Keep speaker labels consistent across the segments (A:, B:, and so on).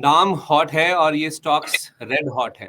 A: नाम हॉट है और ये स्टॉक्स रेड हॉट है।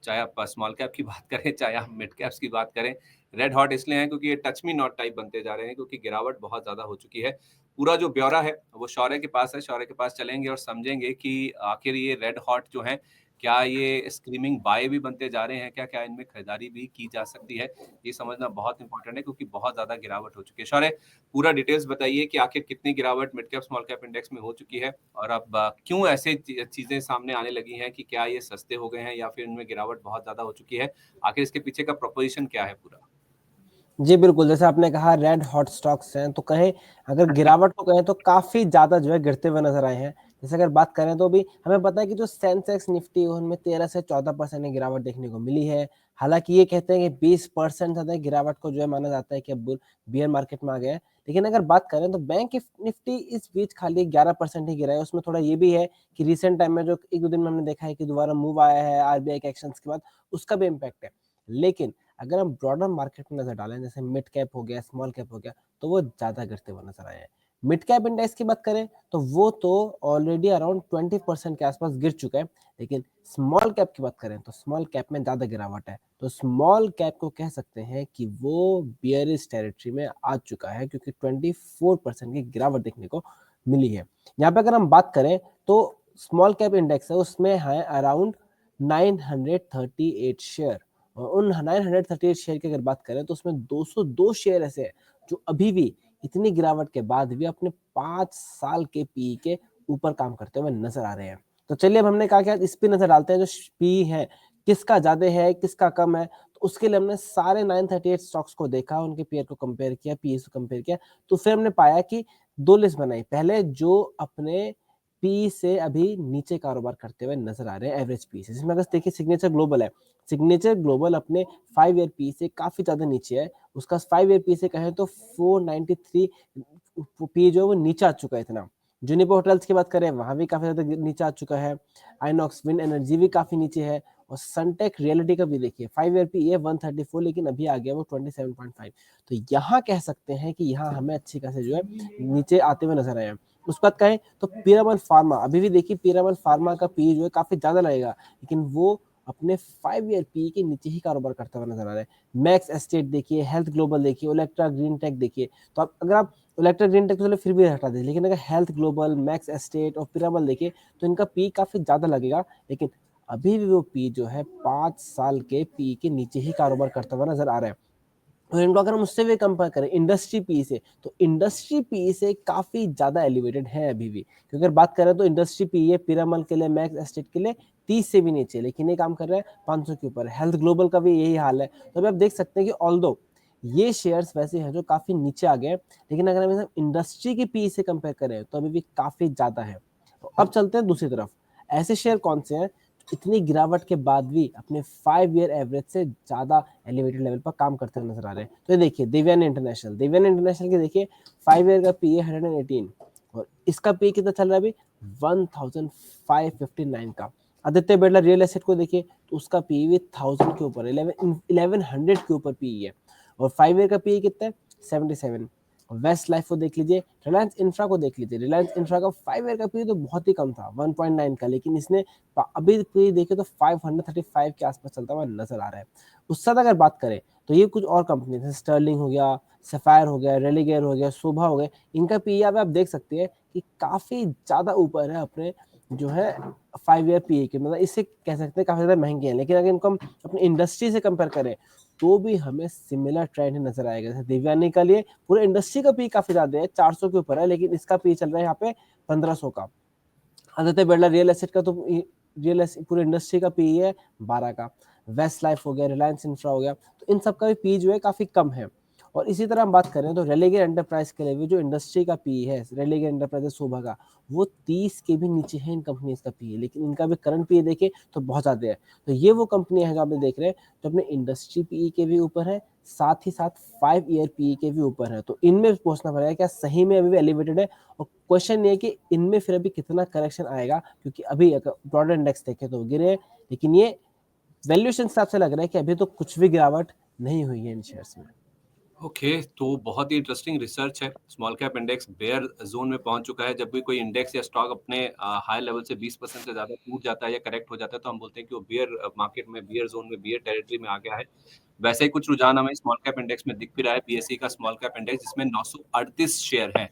A: चाहे आप स्मॉल कैप की बात करें, चाहे आप मिड कैप्स की बात करें, रेड हॉट इसलिए हैं क्योंकि ये टच मी नॉट टाइप बनते जा रहे हैं, क्योंकि गिरावट बहुत ज़्यादा हो चुकी है। पूरा जो ब्यौरा है, वो शौर्य के पास है, शौर्य के पास चलेंगे और समझेंगे कि आखिर ये रेड हॉट जो हैं, क्या ये स्क्रीमिंग बाय भी बनते जा रहे हैं क्या? क्या इनमें खरीदारी भी की जा सकती है? ये समझना बहुत इंपॉर्टेंट है क्योंकि बहुत ज़्यादा गिरावट हो चुकी है। शौर्य, पूरा डिटेल्स बताइए कि आखिर कितनी गिरावट mid cap, small cap index में हो चुकी है और अब क्यों ऐसे चीजें सामने आने लगी हैं कि क्या ये सस्ते हो गए हैं या फिर इनमें गिरावट बहुत ज्यादा हो चुकी है? आखिर इसके पीछे का प्रोपोजिशन क्या है पूरा?
B: जी, बिल्कुल, जैसे आपने कहा रेड हॉट स्टॉक्स हैं, तो कहें अगर गिरावट को कहें तो काफ़ी ज़्यादा जो है गिरते हुए नज़र आए हैं। जैसे अगर बात करें तो भी हमें पता है कि जो सेंसेक्स निफ्टी है उनमें 13 से 14% की गिरावट देखने को मिली है। हालाँकि ये कहते हैं कि 20% ज़्यादा गिरावट को जो है माना जाता है कि अब बियर मार्केट में आ गए हैं। लेकिन अगर बात करें तो बैंक निफ्टी इस बीच खाली 11% ही गिरा है। उसमें थोड़ा ये भी है कि रिसेंट टाइम में जो 1-2 दिन में हमने देखा है कि दोबारा मूव आया है आरबीआई के एक्शंस के बाद, उसका भी इम्पैक्ट है। लेकिन अगर हम ब्रॉडर मार्केट में नज़र डालें, जैसे मिड कैप हो गया, स्मॉल कैप हो गया, तो वो ज़्यादा गिरते हुए नज़र आए हैं। मिड कैप इंडेक्स की बात करें, तो वो तो ऑलरेडी अराउंड 20% के आसपास गिर चुका है। लेकिन स्मॉल कैप की बात करें, तो स्मॉल कैप में ज़्यादा गिरावट है। तो स्मॉल कैप को कह सकते हैं कि वो बियरिश टेरिटरी में आ चुका है क्योंकि 24% की गिरावट देखने को मिली है। यहाँ पे अगर हम बात करें, तो स्मॉल कैप इंडेक्स है, उसमें है अराउंड 938 शेयर। और उन 938 शेयर की अगर बात करें तो उसमें 202 शेयर ऐसे हैं जो अभी भी इतनी गिरावट के बाद भी अपने 5 साल के पीई के ऊपर काम करते हुए नजर आ रहे हैं। तो चलिए अब हमने कहा कि इस पे नजर डालते हैं, जो पीई है किसका ज्यादा है किसका कम है। तो उसके लिए हमने सारे 938 स्टॉक्स को देखा, उनके पीयर को कंपेयर किया, पीई को कंपेयर किया। तो फिर हमने पाया कि दो लिस्ट बनाई। पहले जो अपने पी से अभी नीचे कारोबार करते हुए नजर आ रहे हैं एवरेज पी से, जिसमें अगर देखिए सिग्नेचर ग्लोबल है। सिग्नेचर ग्लोबल अपने 5 ईयर पी से काफी ज्यादा नीचे है। उसका 5 ईयर पी से कहें तो 493 पी जो है वो नीचे आ चुका है इतना। जूनिपर होटल्स की बात करें, वहां भी काफी ज्यादा नीचे आ चुका है। आइनॉक्स विंड एनर्जी भी काफी नीचे है। और सनटेक रियलिटी का भी देखिए 5 ईयर पी है 134, लेकिन अभी आ गया वो 27.5। तो यहाँ कह सकते हैं कि यहाँ हमें अच्छी खासी जो है नीचे आते हुए नजर आए हैं। उसके बाद कहें तो पीरामल फार्मा, अभी भी देखिए पीरामल फार्मा का पी जो है काफी ज्यादा लगेगा, लेकिन वो अपने 5 ईयर पी के नीचे ही कारोबार करता हुआ नजर आ रहा है। मैक्स एस्टेट देखिए, हेल्थ ग्लोबल देखिए, ओलेक्ट्रा ग्रीन टेक देखिए। तो अगर आप ओलेक्ट्रा ग्रीन टेक तो चलो फिर भी हटा दें, लेकिन अगर हेल्थ ग्लोबल, मैक्स एस्टेट और पिरामल देखिए तो इनका पी काफी ज्यादा लगेगा। लेकिन अभी भी वो पी जो है 5 साल के पी के नीचे ही कारोबार करता हुआ नजर आ रहा है। और इनको अगर हम उससे भी कंपेयर करें इंडस्ट्री पी से, तो इंडस्ट्री पी से काफी ज्यादा एलिवेटेड है अभी भी। क्योंकि अगर बात करें तो इंडस्ट्री पी है पिरामल के लिए, मैक्स एस्टेट के लिए 30 से भी नीचे, लेकिन ये काम कर रहा है 500 के ऊपर। हेल्थ ग्लोबल का भी यही हाल है। तो अभी आप देख सकते हैं कि ऑल्दो ये शेयर्स वैसे हैं जो काफी नीचे आ गए, लेकिन अगर हम इंडस्ट्री की पी से कंपेयर करें तो अभी भी काफी ज्यादा है। तो अब चलते हैं दूसरी तरफ, ऐसे शेयर कौन से हैं इतनी गिरावट के बाद भी अपने 5 ईयर एवरेज से ज्यादा एलिवेटेड लेवल पर काम करते हुए नजर आ रहे हैं। तो ये देखिए देवयानी इंटरनेशनल, देवयानी इंटरनेशनल के देखिए 5 ईयर का पी है 118 और इसका पी कितना चल रहा है अभी 1559 का। आदित्य बिरला रियल एस्टेट को देखिए तो उसका पी भी 1000 के ऊपर, 1100 के ऊपर पी है। और 5 ईयर का पी कितना है 77। वेस्ट लाइफ को देख लीजिए, रिलायंस इंफ्रा को देख लीजिए, रिलायंस इंफ्रा का 5 ईयर का पी तो बहुत ही कम था 1.9 का, लेकिन इसने अभी पी देखे तो 535 के आसपास चलता हुआ नजर आ रहा है। उसके साथ अगर बात करें तो ये कुछ और कंपनी जैसे स्टर्लिंग हो गया, सफायर हो गया, रेलीगेयर हो गया, शोभा हो गया, इनका पी आप देख सकते हैं कि काफी ज्यादा ऊपर है अपने जो है 5 ईयर पी के, मतलब इससे कह सकते हैं काफी ज्यादा महंगे हैं। लेकिन अगर इनको हम अपनी इंडस्ट्री से कंपेयर करें तो भी हमें सिमिलर ट्रेंड नजर आएगा। जैसे देवयानी का लिए पूरे इंडस्ट्री का पी काफी ज्यादा है 400 के ऊपर है, लेकिन इसका पी चल रहा है यहाँ पे 1500 का। आदित्य बिरला रियल एस्टेट का तो रियल एस्टेट पूरे इंडस्ट्री का पी है 12 का। वेस्ट लाइफ हो गया, रिलायंस इंफ्रा हो गया, तो इन सब का भी पी जो है काफी कम है। और इसी तरह हम बात करें तो रेलिगेयर एंटरप्राइज के लिए भी जो इंडस्ट्री का पी है, रेलिगेयर एंटरप्राइज शोभा का, वो 30 के भी नीचे है इन कंपनीज का पी, लेकिन इनका भी करंट पी देखे तो बहुत ज्यादा है। तो ये वो कंपनी है जो आप देख रहे हैं जो अपने इंडस्ट्री पी के भी ऊपर है, साथ ही साथ 5 ईयर पी के भी ऊपर है। तो इनमें पूछना पड़ेगा क्या सही में अभी भी एलिवेटेड है। और क्वेश्चन ये है कि इनमें फिर अभी कितना करेक्शन आएगा, क्योंकि अभी अगर ब्रॉडर इंडेक्स देखे तो गिरे, लेकिन ये वैल्यूएशन हिसाब से लग रहा है कि अभी तो कुछ भी गिरावट नहीं हुई है इन शेयर्स में।
A: ओके, तो बहुत ही इंटरेस्टिंग रिसर्च है। Small cap index bear zone में पहुँच चुका है। जब भी कोई इंडेक्स या स्टॉक अपने हाई लेवल से 20% से ज़्यादा टूट जाता है या करेक्ट हो जाता है, तो हम बोलते हैं कि वो बियर मार्केट में, बियर ज़ोन में, बियर टेरिटरी में आ गया है। वैसे ही कुछ रुझान हमें स्मॉल कैप इंडेक्स में दिख भी रहा है। बीएसई का स्मॉल कैप इंडेक्स, जिसमें 938 शेयर हैं।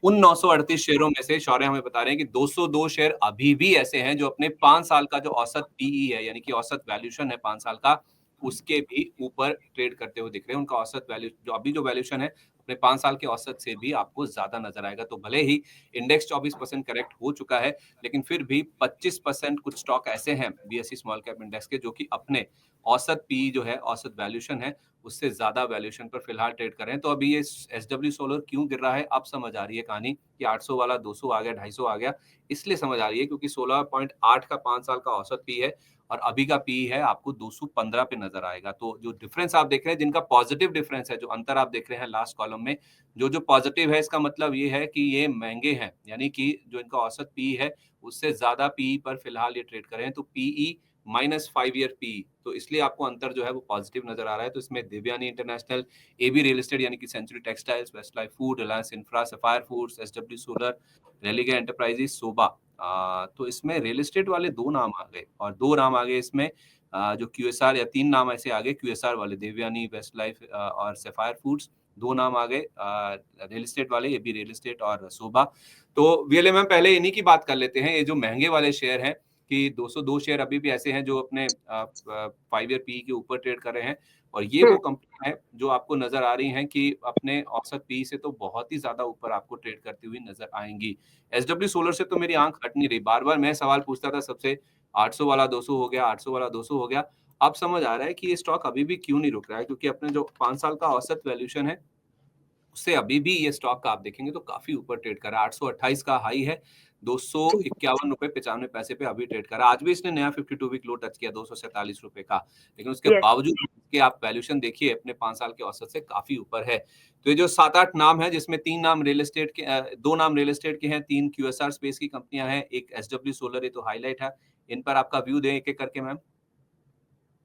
A: उन 938 शेयरों में से शौर्य हमें बता रहे हैं कि 202 शेयर अभी भी ऐसे हैं जो अपने 5 साल का जो औसत पीई है, यानी कि औसत वैल्यूएशन है 5 साल का, उसके भी ऊपर ट्रेड करते हुए दिख रहे हैं। उनका औसत वैल्यू जो अभी जो वैल्यूएशन है, अपने 5 साल के औसत से भी आपको ज़्यादा नज़र आएगा। तो भले ही इंडेक्स 24% करेक्ट हो चुका है, लेकिन फिर भी 25% कुछ स्टॉक ऐसे हैं बीएसई स्मॉल कैप इंडेक्स के, जो कि अपने औसत पीई जो है, औसत वैल्यूएशन है, उससे ज़्यादा वैल्यूएशन पर फिलहाल ट्रेड कर रहे हैं। तो अभी ये एसडब्ल्यू सोलर क्यों गिर रहा है, अब समझ आ रही है कहानी कि 800 वाला 200 आ गया, 250 आ गया। इसलिए समझ आ रही है क्योंकि 16.8 का 5 साल का औसत पी है और अभी का पी है आपको 215 पे नज़र आएगा। तो जो डिफरेंस आप देख रहे हैं, जिनका पॉजिटिव डिफरेंस है, जो अंतर आप देख रहे हैं लास्ट कॉलम में, जो पॉजिटिव है, इसका मतलब ये है कि ये महँगे हैं, यानी कि जो इनका औसत पी है, उससे ज़्यादा पी पर फिलहाल ये ट्रेड कर रहे हैं। तो पीई माइनस 5 ईयर पी, तो इसलिए आपको अंतर जो है वो पॉजिटिव नज़र आ रहा है। तो इसमें Devyani International, AB Real Estate यानी कि Century Textiles, Westlife Food, Reliance Infra, Sapphire Foods, SW Solar, Religare Enterprises, Sobha, तो इसमें रियल एस्टेट वाले 2 नाम आ गए और 2 नाम आ गए इसमें, जो क्यूएसआर, या 3 नाम ऐसे आ गए क्यूएसआर वाले, देवयानी, वेस्टलाइफ और सफायर फूड्स, 2 नाम आ गए रियल एस्टेट वाले, एबी रियल एस्टेट और सोबा। तो वीएलएम में पहले इन्हीं की बात कर लेते हैं। ये जो महँगे वाले शेयर हैं, कि 202 शेयर अभी भी ऐसे हैं जो अपने 5 ईयर पी के ऊपर ट्रेड कर रहे हैं, और ये वो कंपनी है जो आपको नज़र आ रही हैं कि अपने औसत पी से तो बहुत ही ज़्यादा ऊपर आपको ट्रेड करती हुई नज़र आएँगी। एसडब्ल्यू सोलर से तो मेरी आँख हट नहीं रही। बार-बार मैं सवाल पूछता था सबसे, 800 वाला 200 हो गया, 800 वाला 200 हो गया। अब समझ आ रहा है कि ये स्टॉक अभी भी क्यों नहीं रुक रहा है, क्योंकि अपने जो 5 साल का औसत वैल्यूएशन है, उससे अभी भी ये स्टॉक का आप देखेंगे तो काफ़ी ऊपर ट्रेड कर रहा है। 828 का हाई है,
C: जी,
A: ₹251.95 पे अभी ट्रेड कर रहा है। आज भी इसने नया 52 वीक लो टच किया ₹247 का, लेकिन उसके
C: यस,
A: बावजूद इसके आप वैल्यूएशन देखिए अपने 5 साल के औसत से काफ़ी ऊपर है। तो ये जो 7-8 नाम हैं, जिसमें 3 नाम रियल एस्टेट के 2 नाम रियल एस्टेट के हैं, 3 क्यूएसआर स्पेस की कंपनियाँ हैं, एक एसडब्ल्यू सोलर, ये तो हाइलाइट है। इन पर आपका व्यू दें एक-एक करके मैम।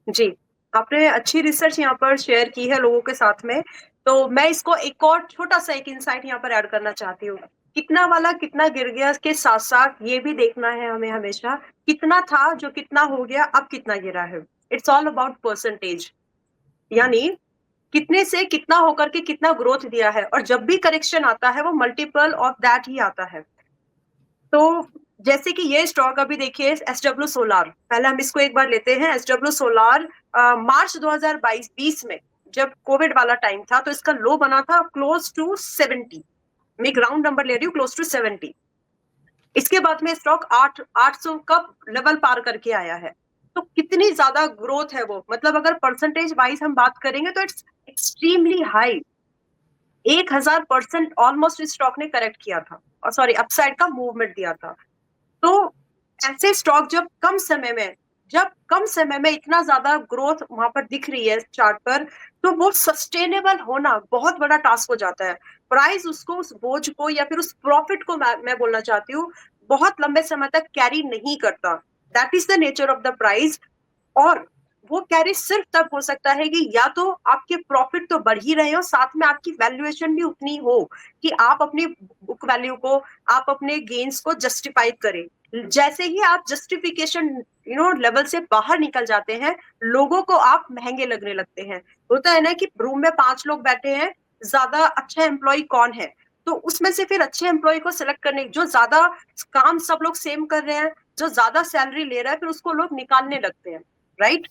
C: जी। आपने अच्छी रिसर्च यहाँ पर शेयर की है लोगों के साथ में, तो मैं इसको एक और छोटा-सा एक इनसाइट यहाँ पर ऐड करना चाहती हूँ। कितना वाला कितना गिर गया के साथ-साथ ये भी देखना है हमें हमेशा, कितना था जो कितना हो गया, अब कितना गिरा है। इट्स ऑल अबाउट परसेंटेज,
A: हुँ।
C: यानी कितने से कितना होकर के कितना ग्रोथ दिया है, और जब भी करेक्शन आता है वो मल्टीपल ऑफ दैट ही आता है। तो जैसे कि ये स्टॉक अभी देखिए एसडब्ल्यू सोलार, पहले हम इसको एक बार लेते हैं। एसडब्ल्यू सोलार मार्च 2022-20 में जब कोविड वाला टाइम था, तो इसका लो बना था क्लोज टू 70। मैं एक राउंड नंबर ले रही हूँ, क्लोज टू 70। इसके बाद में स्टॉक 800 का लेवल पार करके आया है। तो कितनी ज्यादा ग्रोथ है वो, मतलब अगर परसेंटेज वाइज हम बात करेंगे तो इट्स एक्सट्रीमली हाई। 1000% ऑलमोस्ट इस स्टॉक ने करेक्ट किया था, और सॉरी अपसाइड का मूवमेंट दिया था। तो ऐसे स्टॉक जब कम समय में इतना ज्यादा ग्रोथ वहां पर दिख रही है चार्ट पर, तो वो सस्टेनेबल होना बहुत बड़ा टास्क हो जाता है। प्राइस उसको, उस बोझ को या फिर उस प्रॉफिट को, मैं बोलना चाहती हूँ, बहुत लंबे समय तक कैरी नहीं करता। That is the nature of the price. और वो कैरी सिर्फ तब हो सकता है कि या तो आपके प्रॉफिट तो बढ़ ही रहे हो, साथ में आपकी वैल्यूएशन भी उतनी हो कि आप अपनी बुक वैल्यू को, आप अपने गेन्स को जस्टिफाई करें। जैसे ही आप जस्टिफिकेशन लेवल से बाहर निकल जाते हैं, लोगों को आप महंगे लगने लगते हैं। होता है ना कि रूम में 5 लोग बैठे हैं, ज्यादा अच्छा एम्प्लॉय कौन है, तो उसमें से फिर अच्छे एम्प्लॉय को सिलेक्ट करने, जो ज्यादा काम सब लोग सेम कर रहे हैं, जो ज्यादा सैलरी ले रहा है, फिर उसको लोग निकालने लगते हैं, right?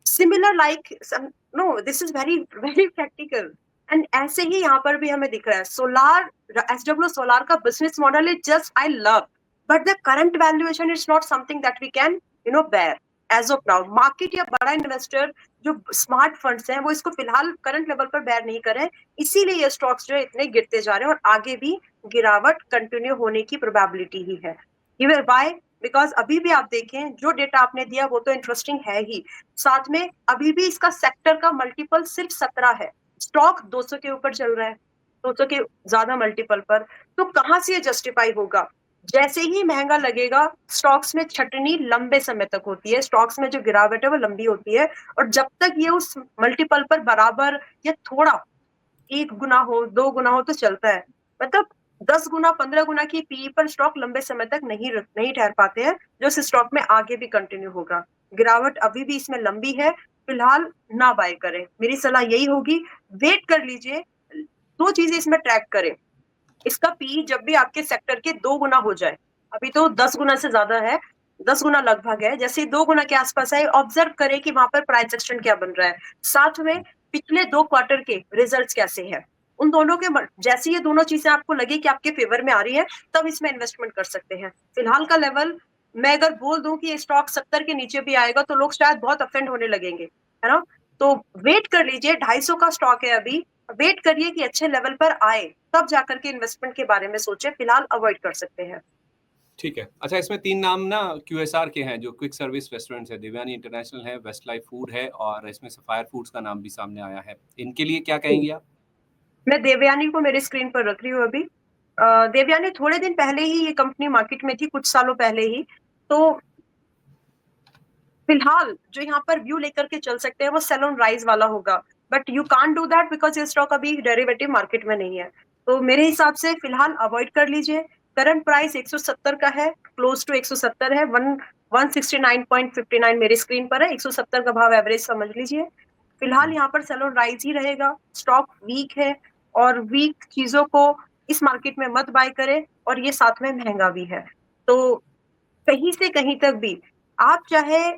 C: Similar like, no, this is very very practical. And ऐसे ही यहाँ पर भी हमें दिख रहा है। सोलार, एसडब्ल्यू सोलार का business model is just I love, but the current valuation is not something that we can bear as of now. Market या बड़ा इन्वेस्टर, जो स्मार्ट फंड्स हैं, वो इसको फिलहाल करंट लेवल पर बेयर नहीं कर रहे हैं। इसीलिए ये स्टॉक्स जो है इतने गिरते जा रहे हैं, और आगे भी गिरावट कंटिन्यू होने की प्रोबेबिलिटी ही है। वाई? बिकॉज अभी भी आप देखें, जो डेटा आपने दिया वो तो इंटरेस्टिंग है ही, साथ में अभी भी इसका सेक्टर का मल्टीपल सिर्फ 17 है। स्टॉक 200 के ऊपर चल रहा है, 200 के ज्यादा मल्टीपल पर। तो कहां से ये जस्टिफाई होगा? जैसे ही महंगा लगेगा, स्टॉक्स में छटनी लंबे समय तक होती है, स्टॉक्स में जो गिरावट है वो लंबी होती है। और जब तक ये उस मल्टीपल पर बराबर या थोड़ा 1 गुना हो, 2 गुना हो तो चलता है। मतलब 10 गुना, 15 गुना की पीई पर स्टॉक लंबे समय तक नहीं ठहर पाते हैं, जो इस स्टॉक में आगे भी कंटिन्यू होगा। गिरावट अभी भी इसमें लंबी है, फिलहाल ना बाय करें। मेरी सलाह यही होगी, वेट कर लीजिए। 2 चीज़ें इसमें ट्रैक करें। इसका पी जब भी आपके सेक्टर के 2 गुना हो जाए, अभी तो 10 गुना से ज्यादा है, 10 गुना लगभग है, जैसे ही 2 गुना के आसपास है, ऑब्जर्व करें कि वहां पर प्राइस एक्शन क्या बन रहा है, साथ में पिछले 2 क्वार्टर के रिजल्ट्स कैसे हैं। उन दोनों के जैसे ये दोनों चीजें आपको लगे कि आपके फेवर में आ रही है, तब इसमें इन्वेस्टमेंट कर सकते हैं। फिलहाल का लेवल, मैं अगर बोल दूं कि ये स्टॉक 70 के नीचे भी आएगा तो लोग शायद बहुत अफेंड होने लगेंगे, है ना। तो वेट कर लीजिए, 250 का स्टॉक है अभी, वेट करिए कि अच्छे लेवल पर आए, तब जाकर के इन्वेस्टमेंट के बारे में सोचे। फिलहाल अवॉइड कर सकते हैं।
A: ठीक है। अच्छा, इसमें 3 नाम ना क्यूएसआर के हैं, जो क्विक सर्विस रेस्टोरेंट्स है। देवयानी इंटरनेशनल है, वेस्ट लाइफ फूड है, और इसमें सफायर फूड्स का नाम भी सामने आया है। इनके लिए क्या कहेंगी आप?
C: मैं देवयानी को मेरे स्क्रीन पर रख रही हूँ अभी। देवयानी थोड़े दिन पहले ही ये कंपनी मार्केट में थी, कुछ सालों पहले ही। तो फिलहाल जो यहाँ पर व्यू लेकर के चल सकते हैं वो सेल ऑन राइज वाला होगा, but you can't do that because ये स्टॉक अभी डेरिवेटिव मार्केट में नहीं है। तो मेरे हिसाब से फिलहाल अवॉइड कर लीजिए। करंट प्राइस 170 का है, क्लोज टू 170 है, 169.59 मेरी स्क्रीन पर है। 170 का भाव एवरेज समझ लीजिए। फिलहाल यहाँ पर सेल ऑन राइज ही रहेगा। स्टॉक वीक है, और वीक चीजों को इस मार्केट में मत बाय करें, और ये साथ में महंगा भी है। तो कहीं से कहीं तक भी आप चाहे,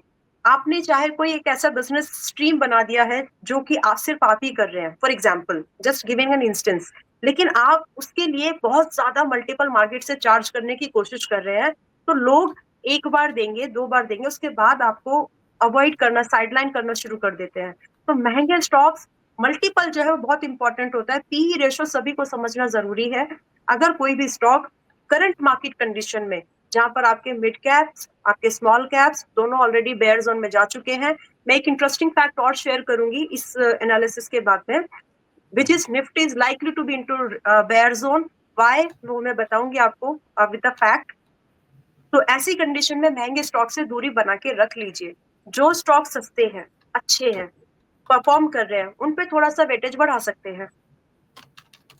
C: आपने चाहे कोई एक ऐसा बिजनेस स्ट्रीम बना दिया है जो कि आप सिर्फ आप ही कर रहे हैं, for example just giving an instance, लेकिन आप उसके लिए बहुत ज्यादा मल्टीपल मार्केट से चार्ज करने की कोशिश कर रहे हैं, तो लोग 1 बार देंगे, 2 बार देंगे, उसके बाद आपको अवॉइड करना, साइडलाइन करना शुरू कर देते हैं। तो महंगे स्टॉक्स, मल्टीपल जो है वो बहुत इंपॉर्टेंट होता है। पीई रेशो सभी को समझना जरूरी है। अगर कोई भी स्टॉक करंट मार्केट कंडीशन में, जहां पर आपके मिड कैप्स, आपके स्मॉल कैप्स दोनों ऑलरेडी बेयर जोन में जा चुके हैं। मैं एक इंटरेस्टिंग फैक्ट और शेयर करूंगी इस एनालिसिस के बाद में, which is Nifty is likely to be into bear zone. Why, वो मैं बताऊंगी आपको विद द फैक्ट। तो ऐसी कंडीशन में महंगे स्टॉक से दूरी बना के रख लीजिए। जो स्टॉक सस्ते हैं, अच्छे हैं, परफॉर्म कर रहे हैं, उन पे थोड़ा सा वेटेज बढ़ा सकते हैं।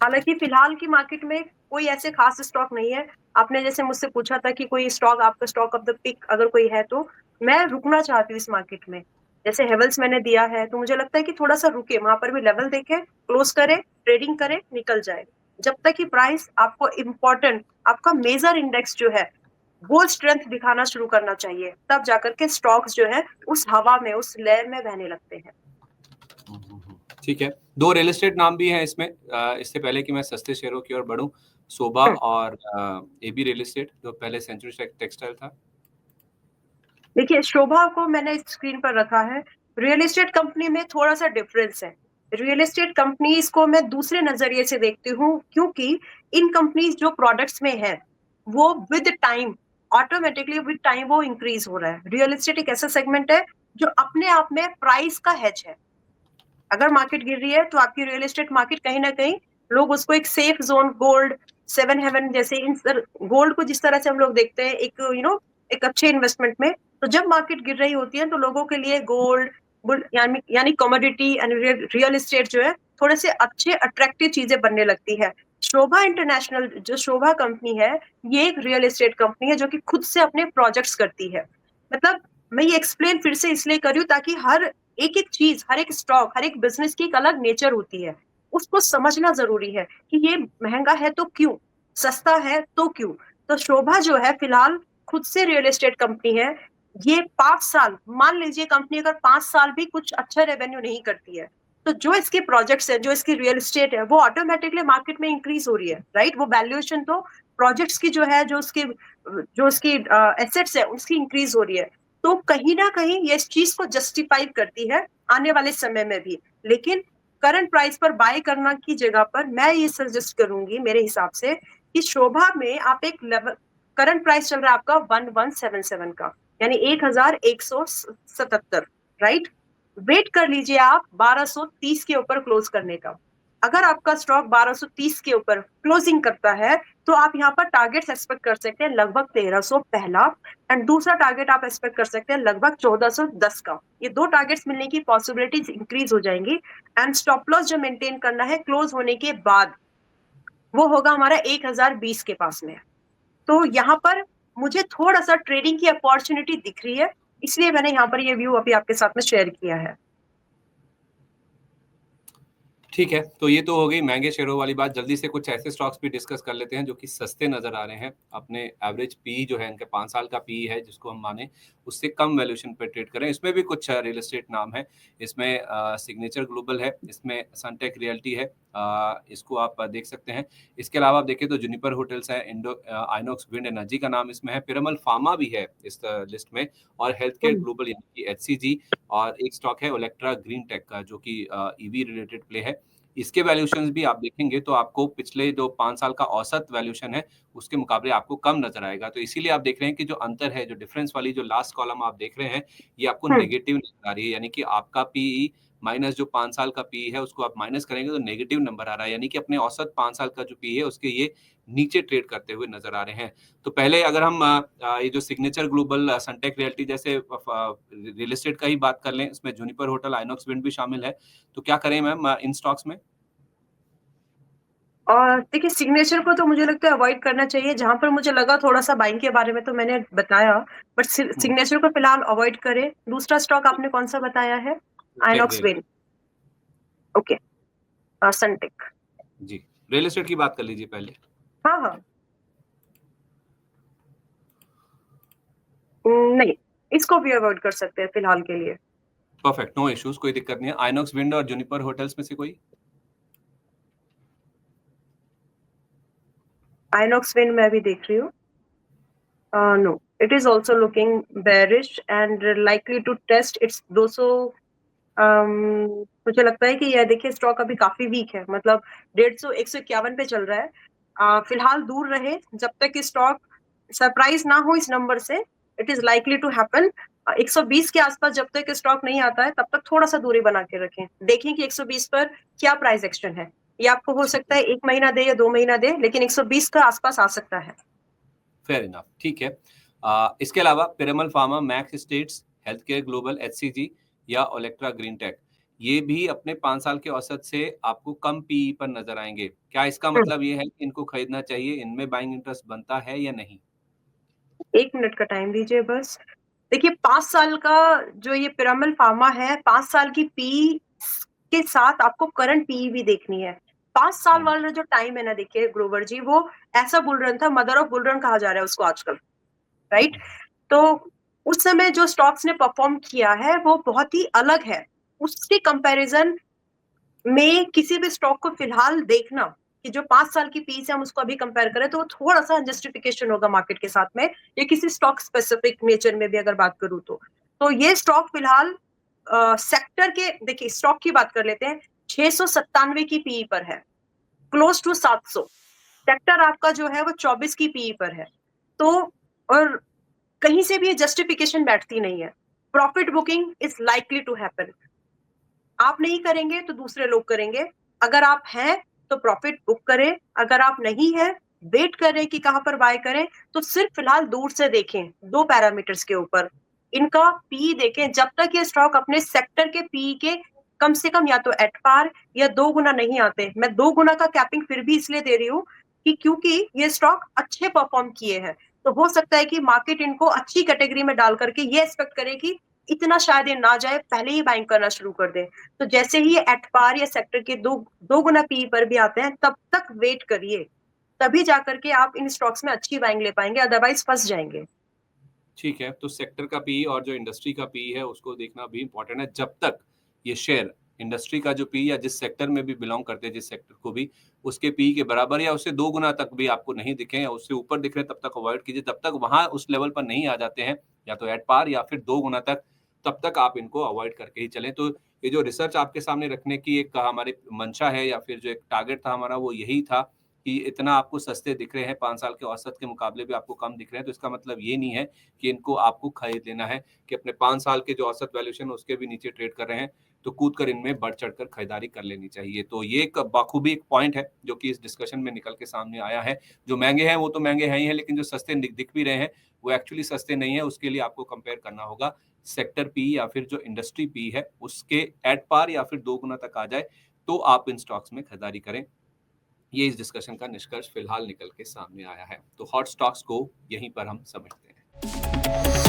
C: हालांकि फिलहाल की मार्केट में कोई ऐसे खास स्टॉक नहीं है। आपने जैसे मुझसे पूछा था कि कोई स्टॉक, आपका स्टॉक ऑफ द पिक अगर कोई है, तो मैं रुकना चाहती हूँ इस मार्केट में। जैसे हेवल्स मैंने दिया है, तो मुझे लगता है कि थोड़ा सा रुके, वहां पर भी लेवल देखे, क्लोज करे, ट्रेडिंग करे, निकल जाए। जब तक कि प्राइस आपको इम्पोर्टेंट, आपका मेजर इंडेक्स जो है वो स्ट्रेंथ दिखाना शुरू करना चाहिए, तब जाकर के स्टॉक्स जो है उस हवा में, उस लेयर में बहने लगते हैं।
A: ठीक है। 2 रियल एस्टेट नाम भी हैं इसमें। इससे पहले कि मैं सस्ते शेयरों की ओर बढ़ूं, सोभा और एबी रियल एस्टेट, जो पहले सेंचुरी टेक्सटाइल था।
C: देखिए, शोभा को मैंने स्क्रीन पर रखा है। रियल एस्टेट कंपनी में थोड़ा सा डिफरेंस है। रियल एस्टेट कंपनीज को मैं दूसरे नजरिए से देखती हूँ, क्योंकि इन कंपनीज जो प्रोडक्ट्स में है, वो with time, automatically with time वो इंक्रीज हो रहा है। रियल एस्टेट एक ऐसा सेगमेंट है जो अपने आप में प्राइस का हेज है। अगर मार्केट गिर रही है तो आपकी रियल एस्टेट मार्केट कहीं ना कहीं, लोग उसको एक सेफ जोन, गोल्ड, 7 हेवन जैसे, इन गोल्ड को जिस तरह से हम लोग देखते हैं एक एक अच्छे इन्वेस्टमेंट में, तो जब मार्केट गिर रही होती है तो लोगों के लिए गोल्ड, यानी कमोडिटी एंड रियल एस्टेट जो है, थोड़े से अच्छे अट्रैक्टिव चीजें बनने लगती है। शोभा इंटरनेशनल, जो शोभा कंपनी है, ये एक रियल एस्टेट कंपनी है जो कि खुद से अपने प्रोजेक्ट्स करती है। मतलब मैं ये एक्सप्लेन फिर से इसलिए कर रही हूँ ताकि हर एक एक चीज, हर एक स्टॉक, हर एक बिजनेस की एक अलग नेचर होती है, उसको समझना जरूरी है कि ये महंगा है तो क्यों, सस्ता है तो क्यों। तो शोभा जो है फिलहाल खुद से रियल एस्टेट कंपनी है। ये 5 साल, मान लीजिए कंपनी अगर 5 साल भी कुछ अच्छा रेवेन्यू नहीं करती है, तो जो इसके प्रोजेक्ट्स है, जो इसकी रियल एस्टेट है, वो ऑटोमेटिकली मार्केट में इंक्रीज हो रही है, राइट। वो वैल्यूएशन तो प्रोजेक्ट्स की जो है, जो उसकी एसेट्स है, उसकी इंक्रीज हो रही है। तो कहीं ना कहीं ये इस चीज को जस्टिफाई करती है आने वाले समय में भी। लेकिन करंट प्राइस पर बाय करना की जगह पर मैं ये सजेस्ट करूंगी मेरे हिसाब से कि शोभा में आप एक लेवल, करंट प्राइस चल रहा है आपका 1177 का, यानी 1177, राइट। वेट कर लीजिए आप 1230 के ऊपर क्लोज करने का। अगर आपका स्टॉक 1230 के ऊपर क्लोजिंग करता है तो आप यहाँ पर टारगेट्स एक्सपेक्ट कर सकते हैं लगभग 1300 पहला, एंड दूसरा टारगेट आप एक्सपेक्ट कर सकते हैं लगभग 1410 का। ये दो टारगेट्स मिलने की पॉसिबिलिटीज इंक्रीज हो जाएंगी। एंड स्टॉप लॉस जो मेंटेन करना है क्लोज होने के बाद वो होगा हमारा 1020 के पास में। तो यहाँ पर मुझे थोड़ा सा ट्रेडिंग की अपॉर्चुनिटी दिख रही है, इसलिए मैंने यहाँ पर ये व्यू अभी आपके साथ में शेयर किया है।
A: ठीक है, तो ये तो हो गई महंगे शेयरों वाली बात। जल्दी से कुछ ऐसे स्टॉक्स भी डिस्कस कर लेते हैं जो कि सस्ते नजर आ रहे हैं। अपने एवरेज पी जो है इनके 5 साल का पी है जिसको हम माने उससे कम वैल्यूएशन पे ट्रेड करें। इसमें भी कुछ रियल एस्टेट नाम है, इसमें सिग्नेचर ग्लोबल है, इसमें सनटेक रियल्टी है, इसको आप देख सकते हैं। इसके अलावा आप देखें तो जुनिपर होटल्स है, इंडो आइनॉक्स विंड एनर्जी का नाम इसमें है, पिरामल फार्मा भी है इस लिस्ट में, और हेल्थ केयर ग्लोबल यानी कि HCG, और एक स्टॉक है ओलेक्ट्रा ग्रीन टेक का जो कि ईवी रिलेटेड प्ले है। इसके वैल्यूएशंस भी आप देखेंगे तो आपको पिछले जो 5 साल का औसत वैल्यूएशन है उसके मुकाबले आपको कम नजर आएगा। तो इसीलिए आप देख रहे हैं कि जो अंतर है, जो डिफरेंस वाली जो लास्ट कॉलम आप देख रहे हैं, ये आपको नेगेटिव नजर आ रही है। यानी कि आपका पीई माइनस जो 5 साल का पीई है उसको आप माइनस करेंगे तो नेगेटिव नंबर आ रहा है। यानी कि अपने औसत 5 साल का जो पीई है उसके ये नीचे ट्रेड करते हुए नजर आ रहे हैं। तो पहले अगर हम ये जो सिग्नेचर ग्लोबल, सनटेक रियल्टी जैसे रियल एस्टेट का ही बात कर लें, इसमें जुनिपर होटल, आइनॉक्स विंड भी शामिल है, तो क्या करें मैम इन स्टॉक्स में?
C: और देखिए सिग्नेचर को तो मुझे लगता है अवॉइड करना चाहिए। जहां पर मुझे लगा थोड़ा सा बाइंग के बारे में तो मैंने बताया, बट सिग्नेचर को फिलहाल अवॉइड करें। दूसरा स्टॉक आपने कौन सा बताया है?
A: Tech
C: Inox
A: real
C: win, okay, Sunteck.
A: जी, रियल एस्टेट की बात कर लीजिए पहले।
C: हाँ हाँ, नहीं, इसको भी अवॉइड कर सकते हैं फिलहाल के लिए।
A: परफेक्ट, नो इश्यूज, कोई दिक्कत नहीं है। आइनॉक्स विंड और जुनिपर होटल्स में से कोई?
C: आइनॉक्स विन मैं भी देख रही हूँ। No, it is also looking bearish and likely to test its 200। मुझे लगता है कि यह देखिए स्टॉक अभी काफी वीक है, मतलब 151 पे चल रहा है। फिलहाल दूर रहे जब तक कि स्टॉक सरप्राइज ना हो इस नंबर से। It is likely to happen. 120 के आसपास जब तक स्टॉक नहीं आता है तब तक थोड़ा सा दूरी बना के रखें, देखें कि 120 पर क्या प्राइस एक्शन है। ये आपको हो सकता है 1 महीना दे या 2 महीना दे, लेकिन 120 का आसपास आ सकता है।
A: फेयर इनफ, ठीक है। इसके अलावा Piramal pharma, max states, health care global, HCG या ओलेक्ट्रा ग्रीन टेक, ये भी अपने 5 साल के औसत से आपको कम पीई पर नजर आएंगे। क्या इसका मतलब ये है कि इनको खरीदना चाहिए, इनमें बाइंग इंटरेस्ट बनता है या नहीं?
C: 1 मिनट का टाइम दीजिए बस। देखिए 5 साल का जो ये पिरामल फार्मा है, 5 साल की पी के साथ आपको करंट पी भी देखनी है। 5 साल वाला जो टाइम है ना, देखिए ग्रोवर जी, वो ऐसा बुल रन था, मदर ऑफ बुल रन कहा जा रहा है उसको आजकल, राइट? तो उस समय जो स्टॉक्स ने परफॉर्म किया है वो बहुत ही अलग है। उसके कंपैरिजन में किसी भी स्टॉक को फिलहाल देखना कि जो 5 साल की पी से हम उसको अभी कंपेयर करें तो वो थोड़ा सा जस्टिफिकेशन होगा मार्केट के साथ में, या किसी स्टॉक स्पेसिफिक नेचर में भी अगर बात करूं तो ये स्टॉक फिलहाल सेक्टर के, देखिए स्टॉक की बात कर लेते हैं, 697 की पीई पर है, क्लोज टू 700। सेक्टर आपका जो है वो 24 की पीई पर है। तो और कहीं से भी ये जस्टिफिकेशन बैठती नहीं है। Profit booking is likely to happen. आप नहीं करेंगे तो दूसरे लोग करेंगे। अगर आप हैं तो प्रॉफिट बुक करें, अगर आप नहीं है वेट करें कि कहां पर बाय करें। तो सिर्फ फिलहाल दूर से देखें, दो पैरामीटर्स के ऊपर इनका पी देखें। जब तक ये स्टॉक अपने सेक्टर के पी के कम से कम या तो एट पार या 2 गुना नहीं आते। मैं 2 गुना का कैपिंग फिर भी इसलिए दे रही हूँ कि क्योंकि ये स्टॉक अच्छे परफॉर्म किए हैं, तो हो सकता है कि मार्केट इनको अच्छी कैटेगरी में डाल करके ये एक्सपेक्ट करे कि इतना शायद ये ना जाए, पहले ही बाइंग करना शुरू कर दे। तो जैसे ही ये एट पार या सेक्टर के 2 गुना पी पर भी आते हैं तब तक वेट करिए, तभी जाकर के आप इन स्टॉक्स में अच्छी बाइंग ले पाएंगे, अदरवाइज फंस जाएंगे।
A: ठीक है, तो सेक्टर का पी और जो इंडस्ट्री का पी है उसको देखना भी इंपॉर्टेंट है। जब तक ये शेयर इंडस्ट्री का जो पी या जिस सेक्टर में भी बिलोंग करते हैं, जिस सेक्टर को भी, उसके पी के बराबर या उससे 2 गुना तक भी आपको नहीं दिखे या उससे ऊपर दिख रहे तब तक अवॉइड कीजिए। जब तक वहां उस लेवल पर नहीं आ जाते हैं, या तो एट पार या फिर 2 गुना तक, तब तक आप इनको अवॉइड करके ही चलें। तो ये जो रिसर्च आपके सामने रखने की एक हमारी मंशा है या फिर जो एक टारगेट था हमारा, वो यही था कि इतना आपको सस्ते दिख रहे हैं, 5 साल के औसत के मुकाबले भी आपको कम दिख रहे हैं, तो इसका मतलब ये नहीं है कि इनको आपको खरीद लेना है कि अपने 5 साल के जो औसत वैल्यूएशन उसके भी नीचे ट्रेड कर रहे हैं, तो कूद कर इनमें बढ़ चढ़कर खरीदारी कर लेनी चाहिए। तो ये एक बाखूबी एक पॉइंट है जो कि इस डिस्कशन में निकल के सामने आया है। जो महँगे हैं वो तो महँगे हैं ही हैं, लेकिन जो सस्ते दिख भी रहे हैं वो एक्चुअली सस्ते नहीं है। उसके लिए आपको कंपेयर करना होगा सेक्टर पी या फिर जो इंडस्ट्री पी है उसके एट पार या फिर 2 गुना तक आ जाए तो आप इन स्टॉक्स में खरीदारी करें। ये इस डिस्कशन का निष्कर्ष फिलहाल निकल के सामने आया है। तो हॉट स्टॉक्स को यहीं पर हम समझते हैं।